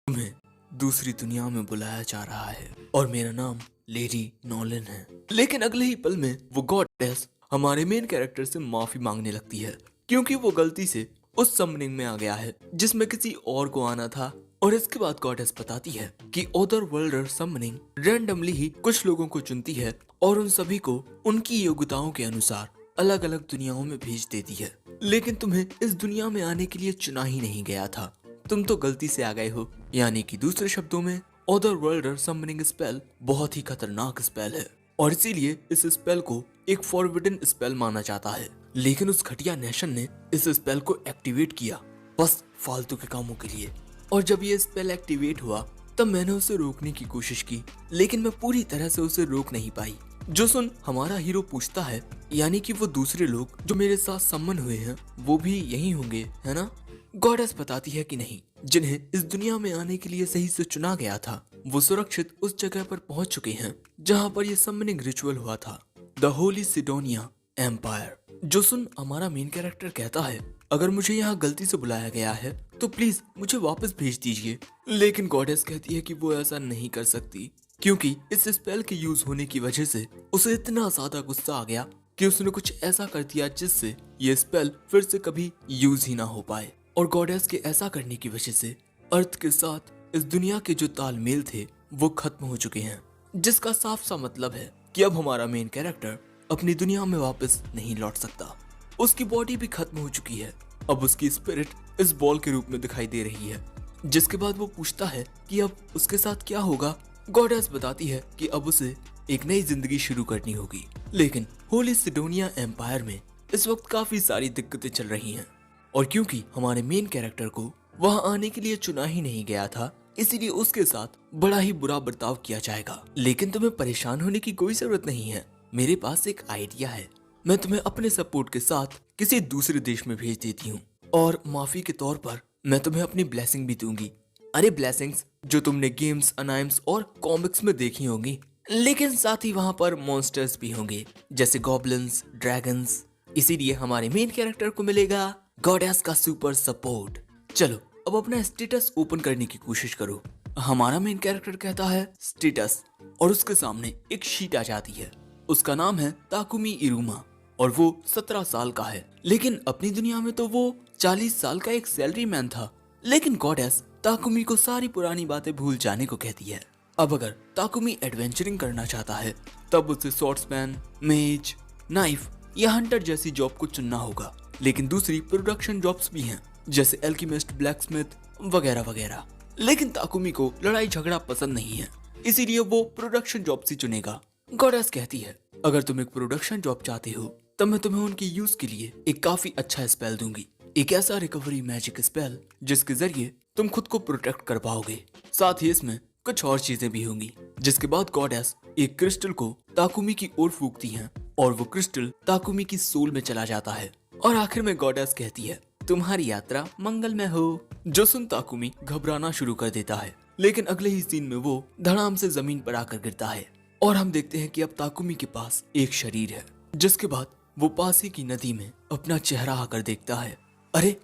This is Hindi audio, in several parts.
तुम्हें दूसरी दुनिया में बुलाया जा रहा है और मेरा नाम लेडी नॉलन है। लेकिन अगले ही पल में वो गॉडेस हमारे मेन कैरेक्टर से माफी मांगने लगती है क्योंकि वो गलती से उस समनिंग में आ गया है जिसमें किसी और को आना था। और इसके बाद गॉडेस बताती है कि अदर वर्ल्डर समनिंग रैंडमली ही कुछ लोगों को चुनती है और उन सभी को उनकी योग्यताओं के अनुसार अलग अलग दुनियाओं में भेज देती है। लेकिन तुम्हें इस दुनिया में आने के लिए चुना ही नहीं गया था, तुम तो गलती से आ गए हो। यानी कि दूसरे शब्दों में अदर वर्ल्डर समनिंग स्पेल बहुत ही खतरनाक स्पेल है और इसीलिए इस स्पेल को एक फॉरबिडन स्पेल माना जाता है। लेकिन उस घटिया नेशन ने इस स्पेल को एक्टिवेट किया बस फालतू के कामों के लिए। और जब ये स्पेल एक्टिवेट हुआ तब मैंने उसे रोकने की कोशिश की, लेकिन मैं पूरी तरह से उसे रोक नहीं पाई। जो सुन हमारा हीरो पूछता है यानी कि वो दूसरे लोग जो मेरे साथ सम्मन हुए हैं वो भी यही होंगे, है ना? गॉडेस बताती है कि नहीं, जिन्हें इस दुनिया में आने के लिए सही से चुना गया था वो सुरक्षित उस जगह पर पहुंच चुके हैं जहां पर यह समनिंग रिचुअल हुआ था, द होली सिडोनिया एम्पायर। जो सुन हमारा मेन कैरेक्टर कहता है अगर मुझे यहाँ गलती से बुलाया गया है तो प्लीज मुझे वापस भेज दीजिए। लेकिन गॉडेस कहती है कि वो ऐसा नहीं कर सकती क्योंकि इस स्पेल के यूज होने की वजह से उसे इतना ज्यादा गुस्सा आ गया कि उसने कुछ ऐसा कर दिया जिससे ये स्पेल फिर से कभी यूज ही ना हो पाए। और गॉडेस के ऐसा करने की वजह से अर्थ के साथ इस दुनिया के जो तालमेल थे वो खत्म हो चुके हैं, जिसका साफ सा मतलब है कि अब हमारा मेन कैरेक्टर अपनी दुनिया में वापस नहीं लौट सकता। उसकी बॉडी भी खत्म हो चुकी है, अब उसकी स्पिरिट इस बॉल के रूप में दिखाई दे रही है। जिसके बाद वो पूछता है कि अब उसके साथ क्या होगा। गॉडेस बताती है कि अब उसे एक नई जिंदगी शुरू करनी होगी। लेकिन होली सिडोनिया एम्पायर में इस वक्त काफी सारी दिक्कतें चल रही हैं और क्योंकि हमारे मेन कैरेक्टर को वहां आने के लिए चुना ही नहीं गया था इसीलिए उसके साथ बड़ा ही बुरा बर्ताव किया जाएगा। लेकिन तुम्हें परेशान होने की कोई जरूरत नहीं है, मेरे पास एक आइडिया है। मैं तुम्हें अपने सपोर्ट के साथ किसी दूसरे देश में भेज देती हूँ और माफी के तौर पर मैं तुम्हें अपनी ब्लेसिंग भी दूंगी। अरे ब्लेसिंग्स जो तुमने गेम्स, अनाइम्स और कॉमिक्स में देखी होंगी, लेकिन साथ ही वहाँ पर मॉन्स्टर्स भी होंगे जैसे गॉब्लिन्स, ड्रैगन्स। इसीलिए हमारे मेन कैरेक्टर को मिलेगा गॉडेस का सुपर सपोर्ट। चलो अब अपना स्टेटस ओपन करने की कोशिश करो। हमारा मेन कैरेक्टर कहता है स्टेटस और उसके सामने एक शीट आ जाती है। उसका नाम है ताकुमी इरुमा और वो 17 साल का है, लेकिन अपनी दुनिया में तो वो 40 साल का एक सैलरी मैन था। लेकिन गॉडेस ताकुमी को सारी पुरानी बातें भूल जाने को कहती है। अब अगर ताकुमी एडवेंचरिंग करना चाहता है तब उसे स्वॉर्ड्समैन, मेज, नाइफ या हंटर जैसी जॉब को चुनना होगा। लेकिन दूसरी प्रोडक्शन जॉब्स भी हैं जैसे एल्केमिस्ट, ब्लैकस्मिथ वगैरह वगैरह। लेकिन ताकुमी को लड़ाई झगड़ा पसंद नहीं है इसीलिए वो प्रोडक्शन जॉब ही चुनेगा। गॉडेस कहती है अगर तुम एक प्रोडक्शन जॉब चाहते हो तब मैं तुम्हें उनके यूज के लिए एक काफी अच्छा स्पेल दूंगी, एक ऐसा रिकवरी मैजिक स्पेल जिसके जरिए तुम खुद को प्रोटेक्ट कर पाओगे। साथ ही इसमें कुछ और चीजें भी होंगी। जिसके बाद गॉडेस एक क्रिस्टल को ताकुमी की ओर फूंकती हैं और वो क्रिस्टल ताकुमी की सोल में चला जाता है। और आखिर में गॉडेस कहती है तुम्हारी यात्रा मंगलमय हो। जो सुन ताकुमी घबराना शुरू कर देता है, लेकिन अगले ही सीन में वो धड़ाम से जमीन पर आकर गिरता है और हम देखते हैं कि अब ताकुमी के पास एक शरीर है। जिसके बाद वो पास ही की नदी में अपना चेहरा आकर देखता है, अरे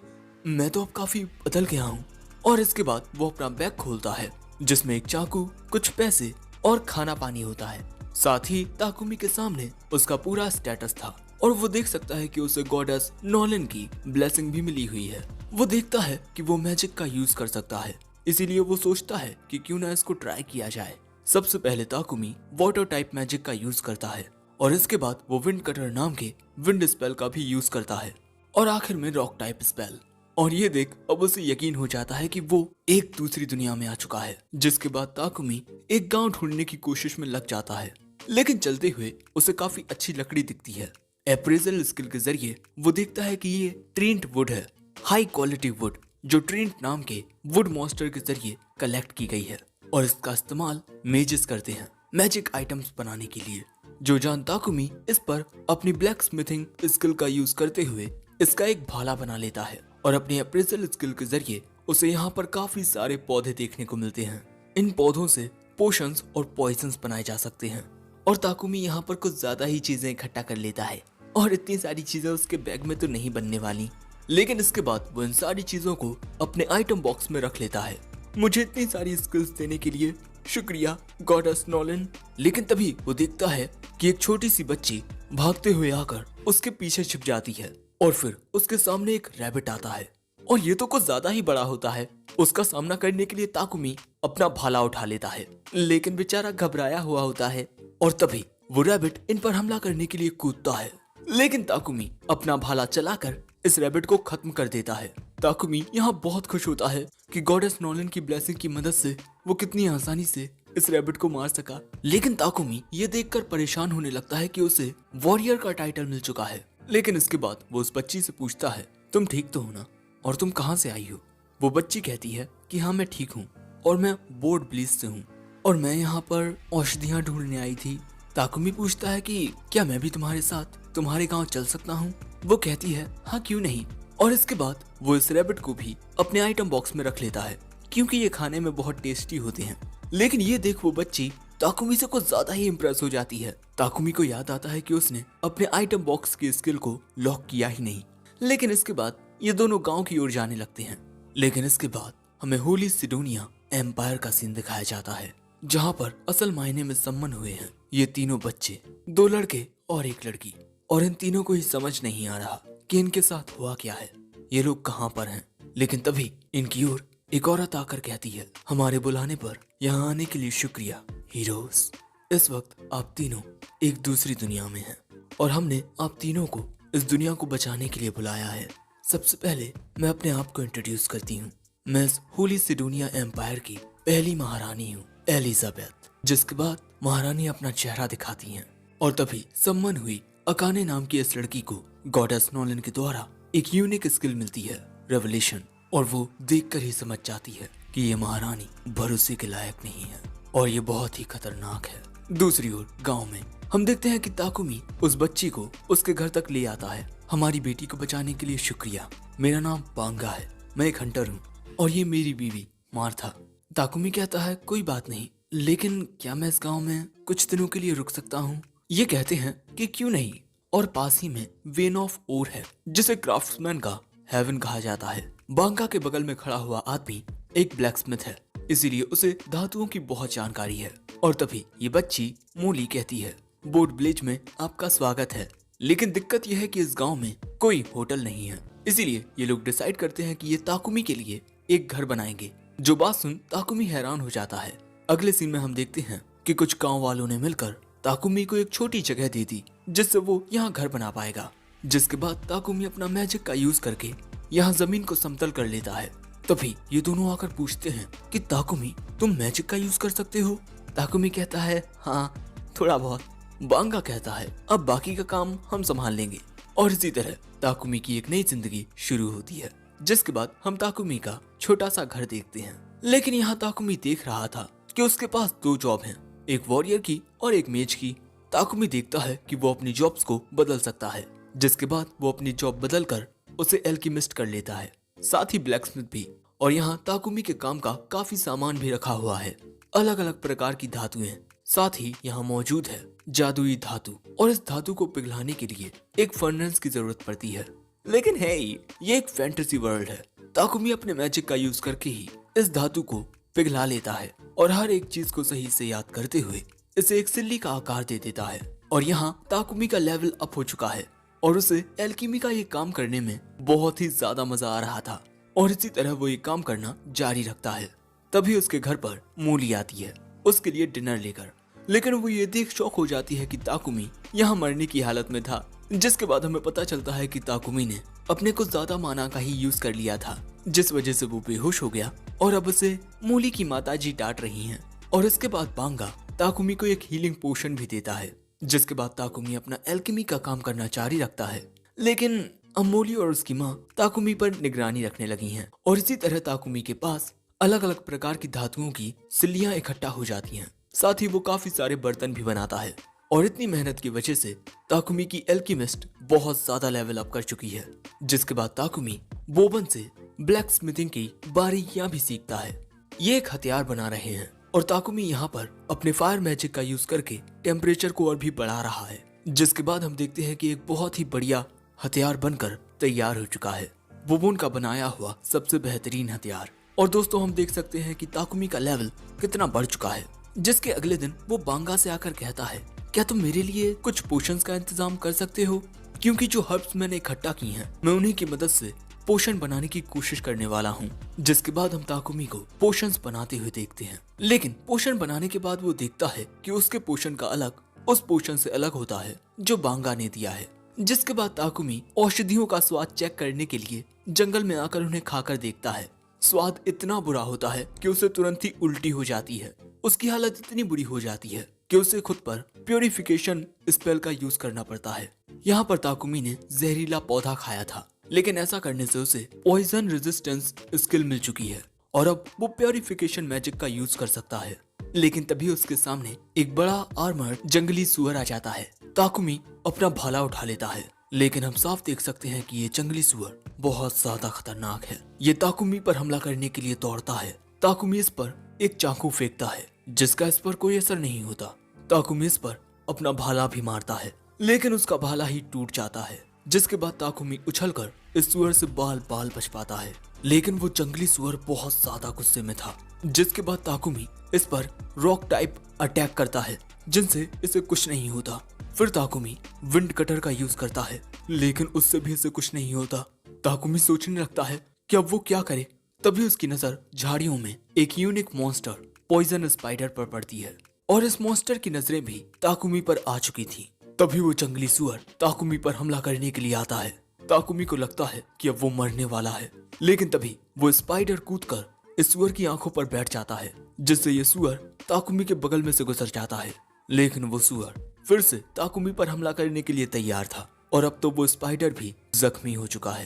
मैं तो अब काफी बदल गया हूँ। और इसके बाद वो अपना बैग खोलता है जिसमें एक चाकू, कुछ पैसे और खाना पानी होता है। साथ ही ताकुमी के सामने उसका पूरा स्टेटस था और वो देख सकता है कि उसे गॉडेस नॉलन की ब्लेसिंग भी मिली हुई है। वो देखता है कि वो मैजिक का यूज कर सकता है, इसीलिए वो सोचता है कि क्यों ना इसको ट्राई किया जाए। सबसे पहले ताकुमी वाटर टाइप मैजिक का यूज करता है और इसके बाद वो विंड कटर नाम के विंड स्पेल का भी यूज करता है और आखिर में रॉक टाइप स्पेल। और ये देख अब उसे यकीन हो जाता है कि वो एक दूसरी दुनिया में आ चुका है। जिसके बाद ताकुमी एक गांव ढूंढने की कोशिश में लग जाता है, लेकिन चलते हुए उसे काफी अच्छी लकड़ी दिखती है। अप्रेजल स्किल के जरिए वो देखता है कि ये ट्रिंट वुड है, हाई क्वालिटी वुड जो ट्रिंट नाम के वुड मॉन्स्टर के जरिए कलेक्ट की गई है और इसका इस्तेमाल मेजेस करते हैं मैजिक आइटम्स बनाने के लिए। जो जान ताकुमी इस पर अपनी ब्लैक स्मिथिंग स्किल का यूज करते हुए इसका एक भाला बना लेता है और अपनी अप्रेजल स्किल के जरिए उसे यहाँ पर काफी सारे पौधे देखने को मिलते हैं। इन पौधों से पोशंस और पॉइजन्स बनाए जा सकते हैं और ताकुमी यहाँ पर कुछ ज्यादा ही चीजें इकट्ठा कर लेता है और इतनी सारी चीजें उसके बैग में तो नहीं बनने वाली। लेकिन इसके बाद वो इन सारी चीजों को अपने आइटम बॉक्स में रख लेता है मुझे इतनी सारी स्किल्स देने के लिए शुक्रिया गॉडेस नॉलन। लेकिन तभी वो देखता है कि एक छोटी सी बच्ची भागते हुए आकर उसके पीछे छिप जाती है और फिर उसके सामने एक रैबिट आता है और ये तो कुछ ज्यादा ही बड़ा होता है। उसका सामना करने के लिए ताकुमी अपना भाला उठा लेता है, लेकिन बेचारा घबराया हुआ होता है और तभी वो रैबिट इन पर हमला करने के लिए कूदता है। लेकिन ताकुमी अपना भाला चलाकर इस रैबिट को खत्म कर देता है। ताकुमी यहाँ बहुत खुश होता है कि गॉडेस नॉलन की ब्लेसिंग की मदद से वो कितनी आसानी से इस रैबिट को मार सका। लेकिन ताकुमी ये देखकर परेशान होने लगता है कि उसे वॉरियर का टाइटल मिल चुका है। लेकिन इसके बाद वो उस बच्ची से पूछता है, तुम ठीक तो हो ना, और तुम कहाँ से आई हो? वो बच्ची कहती है कि हाँ मैं ठीक हूँ और मैं बोर्ड ब्लीच से हूँ और मैं यहाँ पर औषधियाँ ढूंढने आई थी। ताकुमी पूछता है कि क्या मैं भी तुम्हारे साथ तुम्हारे गांव चल सकता हूँ? वो कहती है हाँ क्यों नहीं। और इसके बाद वो इस रैबिट को भी अपने आइटम बॉक्स में रख लेता है क्योंकि ये खाने में बहुत टेस्टी होते हैं। लेकिन ये देख वो बच्ची ताकुमी से कुछ ज्यादा ही इम्प्रेस हो जाती है। ताकुमी को याद आता है कि उसने अपने आइटम बॉक्स की स्किल को लॉक किया ही नहीं। लेकिन इसके बाद ये दोनों गांव की ओर जाने लगते हैं। लेकिन इसके बाद हमें होली सिडोनिया एम्पायर का सीन दिखाया जाता है जहाँ पर असल मायने में सम्मन हुए हैं ये तीनों बच्चे, 2 लड़के और 1 लड़की। और इन तीनों को ही समझ नहीं आ रहा कि इनके साथ हुआ क्या है, ये लोग कहाँ पर हैं। लेकिन तभी इनकी ओर एक औरत आकर कहती है, हमारे बुलाने पर यहाँ आने के लिए शुक्रिया हीरोज। इस वक्त आप तीनों एक दूसरी दुनिया में हैं और हमने आप तीनों को इस दुनिया को बचाने के लिए बुलाया है। सबसे पहले मैं अपने आप को इंट्रोड्यूस करती हूँ। मैं इस होली सिडोनिया एम्पायर की पहली महारानी हूँ एलिजाबेथ। जिसके बाद महारानी अपना चेहरा दिखाती हैं और तभी सम्मन हुई अकाने नाम की इस लड़की को गॉडेस नॉलन के द्वारा एक यूनिक स्किल मिलती है, रेवलेशन। और वो देखकर ही समझ जाती है कि ये महारानी भरोसे के लायक नहीं है और ये बहुत ही खतरनाक है। दूसरी ओर गांव में हम देखते हैं कि ताकुमी उस बच्ची को उसके घर तक ले आता है। हमारी बेटी को बचाने के लिए शुक्रिया, मेरा नाम बांगा है, मैं एक हंटर हूँ और ये मेरी बीवी मार्था। ताकुमी कहता है कोई बात नहीं, लेकिन क्या मैं इस गांव में कुछ दिनों के लिए रुक सकता हूँ? ये कहते हैं कि क्यों नहीं। और पास ही में वेन ऑफ ओर है जिसे क्राफ्ट्समैन का हेवन कहा जाता है। बांगा के बगल में खड़ा हुआ आदमी एक ब्लैकस्मिथ है, इसीलिए उसे धातुओं की बहुत जानकारी है। और तभी ये बच्ची मूली कहती है, बोर्ड ब्लिज में आपका स्वागत है, लेकिन दिक्कत यह है कि इस गांव में कोई होटल नहीं है। इसीलिए ये लोग डिसाइड करते हैं कि ये ताकुमी के लिए एक घर बनाएंगे। जो बात सुन ताकुमी हैरान हो जाता है। अगले सीन में हम देखते हैं कि कुछ गांव वालों ने मिलकर ताकुमी को एक छोटी जगह दे दी जिससे वो यहाँ घर बना पाएगा। जिसके बाद ताकुमी अपना मैजिक का यूज करके यहाँ जमीन को समतल कर लेता है। तभी ये दोनों आकर पूछते हैं कि ताकुमी तुम मैजिक का यूज कर सकते हो? ताकुमी कहता है हाँ थोड़ा बहुत। बांगा कहता है अब बाकी का काम हम संभाल लेंगे। और इसी तरह ताकुमी की एक नई जिंदगी शुरू होती है। जिसके बाद हम ताकुमी का छोटा सा घर देखते हैं। लेकिन यहाँ ताकुमी देख रहा था कि उसके पास 2 जॉब हैं, एक वॉरियर की और एक मेज की। ताकुमी देखता है कि वो अपनी जॉब्स को बदल सकता है। जिसके बाद वो अपनी जॉब बदल कर उसे एल्केमिस्ट कर लेता है, साथ ही ब्लैकस्मिथ भी। और यहाँ ताकुमी के काम का काफी सामान भी रखा हुआ है, अलग अलग प्रकार की धातुएं। साथ ही यहाँ मौजूद है जादुई धातु और इस धातु को पिघलाने के लिए एक फर्नेस की जरूरत पड़ती है। लेकिन है ये एक फैंटेसी वर्ल्ड है। ताकुमी अपने मैजिक का यूज करके ही इस धातु को पिघला लेता है और हर एक चीज को सही से याद करते हुए इसे एक सिल्ली का आकार दे देता है। और यहाँ ताकुमी का लेवल अप हो चुका है और उसे एल्कीमी का ये काम करने में बहुत ही ज्यादा मजा आ रहा था और इसी तरह वो ये काम करना जारी रखता है। तभी उसके घर पर मूली आती है उसके लिए डिनर लेकर। लेकिन वो ये देख शॉक हो जाती है कि ताकुमी यहाँ मरने की हालत में था। जिसके बाद हमें पता चलता है कि ताकुमी ने अपने को ज्यादा माना का ही यूज कर लिया था, जिस वजह से वो बेहोश हो गया और अब उसे मूली की माताजी डांट रही हैं। और इसके बाद बांगा ताकुमी को एक हीलिंग पोशन भी देता है। जिसके बाद ताकुमी अपना एल्केमी का काम करना जारी रखता है। लेकिन अब मूली और उसकी माँ ताकुमी पर निगरानी रखने लगी हैं और इसी तरह ताकुमी के पास अलग अलग प्रकार की धातुओं की सिल्लियां इकट्ठा हो जाती हैं। साथ ही वो काफी सारे बर्तन भी बनाता है और इतनी मेहनत की वजह से ताकुमी की एल्केमिस्ट बहुत ज्यादा लेवल अप कर चुकी है। जिसके बाद ताकुमी बोबन से ब्लैक स्मिथिंग की बारीकियां भी सीखता है। ये एक हथियार बना रहे हैं और ताकुमी यहाँ पर अपने फायर मैजिक का यूज करके टेम्परेचर को और भी बढ़ा रहा है। जिसके बाद हम देखते हैं कि एक बहुत ही बढ़िया हथियार बनकर तैयार हो चुका है, बोबन का बनाया हुआ सबसे बेहतरीन हथियार। और दोस्तों हम देख सकते हैं कि ताकुमी का लेवल कितना बढ़ चुका है, जिसके अगले दिन वो बांगा से आकर कहता है, क्या तुम मेरे लिए कुछ पोशंस का इंतजाम कर सकते हो, क्योंकि जो हर्ब्स मैंने इकट्ठा की हैं मैं उन्हीं की मदद से पोशन बनाने की कोशिश करने वाला हूँ। जिसके बाद हम ताकुमी को पोशंस बनाते हुए देखते हैं, लेकिन पोशन बनाने के बाद वो देखता है कि उसके पोशन का अलग उस पोशन से अलग होता है जो बांगा ने दिया है। जिसके बाद ताकुमी औषधियों का स्वाद चेक करने के लिए जंगल में आकर उन्हें खाकर देखता है। स्वाद इतना बुरा होता है कि उसे तुरंत ही उल्टी हो जाती है। उसकी हालत इतनी बुरी हो जाती है कि उसे खुद पर प्योरिफिकेशन स्पेल का यूज करना पड़ता है। यहाँ पर ताकुमी ने जहरीला पौधा खाया था, लेकिन ऐसा करने से उसे पॉइजन रेजिस्टेंस स्किल मिल चुकी है और अब वो प्योरिफिकेशन मैजिक का यूज कर सकता है। लेकिन तभी उसके सामने एक बड़ा आर्मर्ड जंगली सुअर आ जाता है। ताकुमी अपना भाला उठा लेता है, लेकिन हम साफ देख सकते हैं कि ये जंगली सुअर बहुत ज्यादा खतरनाक है। ये ताकुमी पर हमला करने के लिए दौड़ता है। ताकुमी इस पर एक चाकू फेंकता है, जिसका इस पर कोई असर नहीं होता। ताकुमी इस पर अपना भाला भी मारता है, लेकिन उसका भाला ही टूट जाता है। जिसके बाद ताकुमी उछलकर इस सुअर से बाल बाल बच पाता है, लेकिन वो जंगली सुअर बहुत ज्यादा गुस्से में था। जिसके बाद ताकुमी इस पर रॉक टाइप अटैक करता है, जिनसे इसे कुछ नहीं होता। फिर ताकुमी विंड कटर का यूज करता है, लेकिन उससे भी इसे कुछ नहीं होता। ताकुमी सोचने लगता है कि अब वो क्या करे। तभी उसकी नजर झाड़ियों में एक यूनिक मॉन्स्टर पॉइजन स्पाइडर पर पड़ती है, और इस मॉन्स्टर की नजरें भी ताकुमी पर आ चुकी थी। तभी वो जंगली सुअर ताकुमी पर हमला करने के लिए आता है। ताकुमी को लगता है कि अब वो मरने वाला है, लेकिन तभी वो स्पाइडर कूदकर इस सुअर की आंखों पर बैठ जाता है, जिससे ये सुअर ताकुमी के बगल में से गुजर जाता है। लेकिन वो सुअर फिर से ताकुमी पर हमला करने के लिए तैयार था, और अब तो वो स्पाइडर भी जख्मी हो चुका है।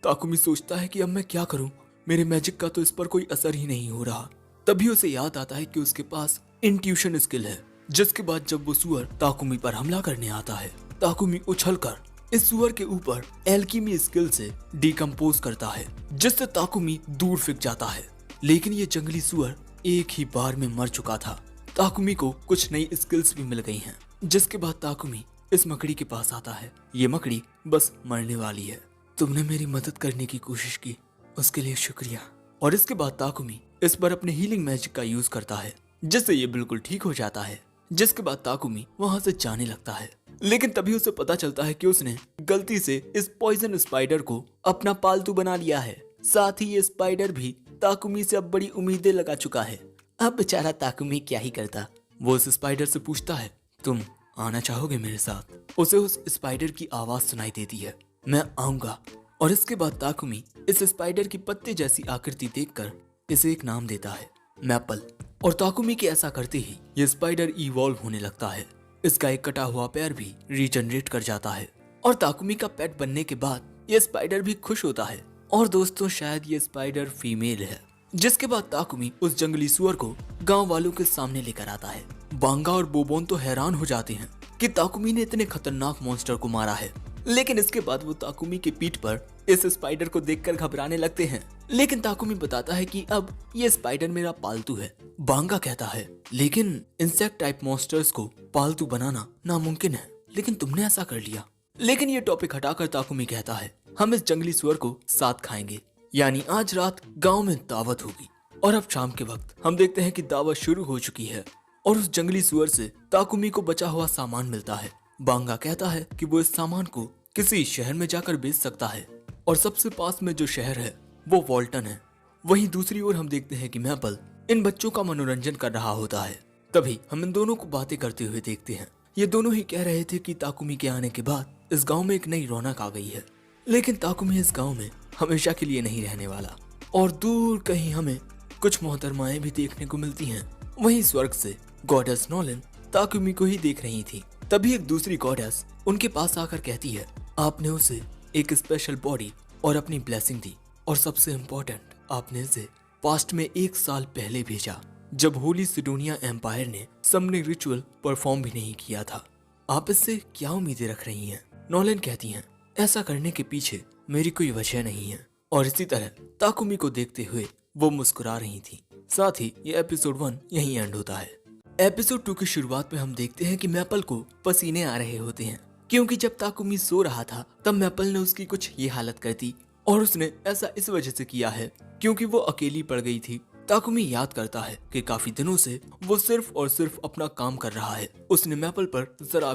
ताकुमी सोचता है कि अब मैं क्या करूं, मेरे मैजिक का तो इस पर कोई असर ही नहीं हो रहा। तभी उसे याद आता है कि उसके पास इंट्यूशन स्किल है। जिसके बाद जब वो सुअर ताकुमी पर हमला करने आता है, ताकुमी उछलकर इस सुअर के ऊपर एल्कीमी स्किल से डिकम्पोज करता है, जिससे ताकुमी दूर फेंक जाता है। लेकिन ये जंगली सुअर एक ही बार में मर चुका था। ताकुमी को कुछ नई स्किल्स भी मिल गई हैं। जिसके बाद ताकुमी इस मकड़ी के पास आता है। ये मकड़ी बस मरने वाली है। तुमने मेरी मदद करने की कोशिश की, उसके लिए शुक्रिया। और इसके बाद ताकुमी इस पर अपने हीलिंग मैजिक का यूज करता है, जिससे ये बिल्कुल ठीक हो जाता है। जिसके बाद ताकुमी वहां से जाने लगता है, लेकिन तभी उसे पता चलता है कि उसने गलती से इस पॉइजन स्पाइडर को अपना पालतू बना लिया है। साथ ही ये स्पाइडर भी ताकुमी से अब बड़ी उम्मीदें लगा चुका है। अब बेचारा ताकुमी क्या ही करता। वो उस स्पाइडर से पूछता है, तुम आना चाहोगे मेरे साथ? उसे उस स्पाइडर की आवाज सुनाई देती है, मैं आऊंगा। और इसके बाद ताकुमी इस स्पाइडर की पत्ते जैसी आकृति देखकर इसे एक नाम देता है, मैपल। और ताकुमी के ऐसा करते ही ये स्पाइडर इवॉल्व होने लगता है। इसका एक कटा हुआ पैर भी रीजनरेट कर जाता है, और ताकुमी का पेट बनने के बाद ये स्पाइडर भी खुश होता है। और दोस्तों शायद ये स्पाइडर फीमेल है। जिसके बाद ताकुमी उस जंगली सुअर को गांव वालों के सामने लेकर आता है। बांगा और बोबोन तो हैरान हो जाते हैं कि ताकुमी ने इतने खतरनाक मॉन्स्टर को मारा है, लेकिन इसके बाद वो ताकुमी की पीठ पर इस स्पाइडर को देखकर घबराने लगते हैं। लेकिन ताकुमी बताता है कि अब ये स्पाइडर मेरा पालतू है। बांगा कहता है, लेकिन इंसेक्ट टाइप मॉन्स्टर्स को पालतू बनाना नामुमकिन है, लेकिन तुमने ऐसा कर लिया। लेकिन ये टॉपिक हटाकर ताकुमी कहता है, हम इस जंगली सुअर को साथ खाएंगे। यानी आज रात गांव में दावत होगी। और अब शाम के वक्त हम देखते हैं कि दावत शुरू हो चुकी है, और उस जंगली सुअर से ताकुमी को बचा हुआ सामान मिलता है। बांगा कहता है कि वो इस सामान को किसी शहर में जाकर बेच सकता है, और सबसे पास में जो शहर है वो वॉल्टन है। वहीं दूसरी ओर हम देखते हैं कि मैपल इन बच्चों का मनोरंजन कर रहा होता है। तभी हम इन दोनों को बातें करते हुए देखते हैं। ये दोनों ही कह रहे थे कि ताकुमी के आने के बाद इस गांव में एक नई रौनक आ गई है, लेकिन ताकुमी इस गांव में हमेशा के लिए नहीं रहने वाला। और दूर कहीं हमें कुछ मोहतरमाएं भी देखने को मिलती हैं। वहीं स्वर्ग से गॉडेस नॉलन ताकुमी को ही देख रही थी। तभी एक दूसरी गॉडेस उनके पास आकर कहती है, आपने उसे एक स्पेशल बॉडी और अपनी ब्लेसिंग दी, और सबसे इम्पोर्टेंट, आपने इसे पास्ट में 1 साल पहले भेजा, जब होली सिडोनिया एम्पायर ने समनिंग रिचुअल परफॉर्म भी नहीं किया था। आप इससे क्या उम्मीदें रख रही हैं? नॉलन कहती हैं, ऐसा करने के पीछे मेरी कोई वजह नहीं है। और इसी तरह ताकुमी को देखते हुए वो मुस्कुरा रही थी। साथ ही ये एपिसोड 1 यहीं एंड होता है। एपिसोड 2 की शुरुआत में हम देखते हैं कि मैपल को पसीने आ रहे होते हैं, क्योंकि जब ताकुमी सो रहा था तब मैपल ने उसकी कुछ ये हालत कर दी, और उसने ऐसा इस वजह से किया है क्योंकि वो अकेली पड़ गई थी। ताकुमी याद करता है कि काफी दिनों से वो सिर्फ और सिर्फ अपना काम कर रहा है। उसने मैपल पर जरा